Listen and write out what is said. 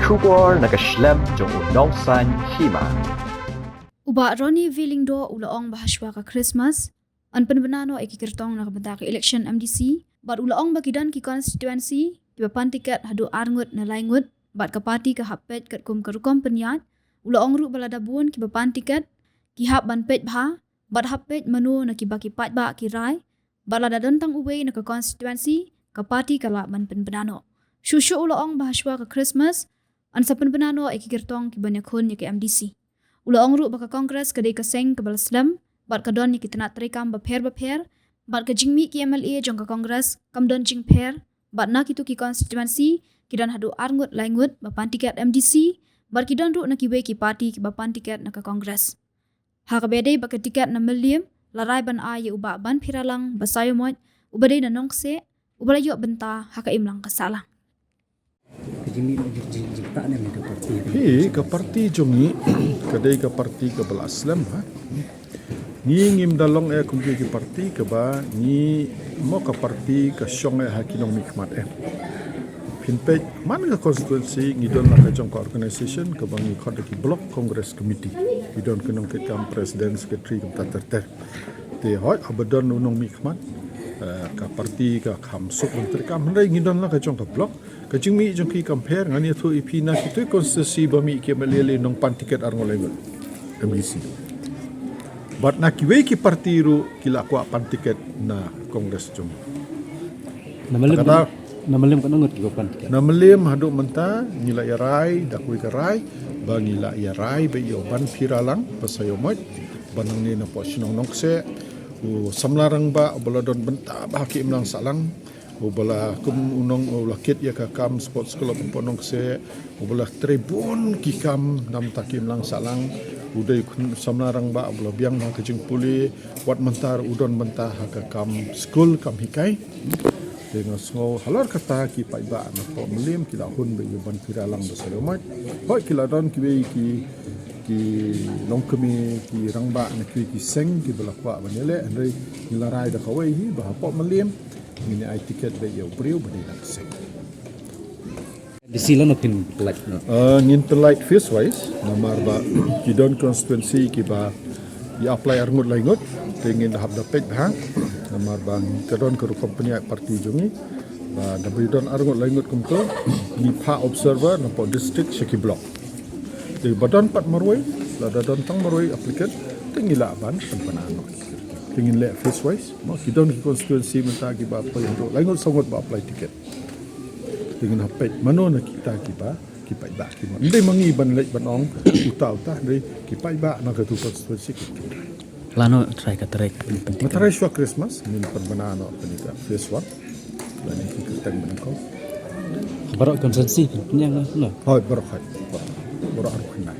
Shubor nakaslem jong unongsan Hima. Uba Ronnie Willingdo ulaong Hashwa ka Khristmas an Pynbna no Kyrtong nakabenta ka election MDC bat ulaong bagidan ki constituency ki papan tiket hadu arngut na laingut bat ka parti ka hapet kat kum karukom penyat ulaong ru balada bun ki papan tiket ki hap ban pet bha bat hapet manu na ki baki pat ba ki rai balada dantang uwe na ka constituency ka parti ka la ban Pynbna no shushu ulaong Hashwa ka Khristmas an sa Pynbna no Kyrtong ki banyakhun ki MDC ulaong ru baka kongres kadai kaseng ke balaslam bat kadon ni kita nak terekam bapher bat ka jingmi ki MLA jong ka kongres kamdon jing pher bat nak itu ki constituency kidan hadu arngut laingut bapan tiket MDC bat kidan ru nak kiwe ki parti ki bapan tiket nak ka kongres ha ka bedai baka tiket na million larai ban a ye uba ban phiralang basayo moy ubadai na nongse ubalayo benta ha ka imlang kasalang ke parti jongi kadai ke parti ke balaslam ha ni ngim dalong kumpi ke parti ke ba ni mo ke parti ke syong hakinong mikmat pinpej man ke constituency ngidon la ka jong organisation ke bangi khod ki block congress committee ngidon kenong ke kam president secretary ke tater te hoy abadon unong mikmat ka parti ka kham sok menteri kam ndai ngidon la ka jong ka block kajing mi jong ki compare ngani thu ipina kitu konstitusi bami ke melele nong pan tiket arngolai MDC bat na kiwe ki parti ru kila kwa pan tiket na kongres jong namalim kan ngot ki pan tiket namalim hadu menta ngila ya rai dakui ka rai ba ngila ya rai be yo ban piralang pasayo mot banang ni na po sinong nongse u samlarang ba boladon benta ba ki imlang salang ubala kum unong ulakit ya kam sports club ponong se ubala tribun kikam nam takim lang salang udai kun samlarang ba ubala biang na kajing puli wat mentar udon mentah ka kam school kam hikai dengan so halor kata ki pai ba na po melim kila hun be ban piralang basalomat hoi kila don ki nong kami ki rangba na ki seng ki balakwa banele andai nilarai da kawai hi ba po melim ini ai tiket be yo priu bani nak sek di sila no pin like no ngin light face wise namar ba kidon constituency ki ba ya apply arngut laingot tengin hab da pet ha namar bang kadon ke company parti jungi ba da bidon arngut laingot kumto ni pa observer na po district shiki block de badon pat marwai la da don tang marwai applicant tengila ban panano ingin le face wise mo kidon ki constituency menta ki ba pa yo laingot songot ba apply tiket ingin hapet mano na kita ki ba ki pai ba ki mo ndai mangi ban le banong uta ndai ki pai ba na ka tu constituency ki lano try ka trek matrai shwa Christmas min Pynbna no penika face one lani ki Kyrtong menko barok konsensi punya no hoi barok arkhna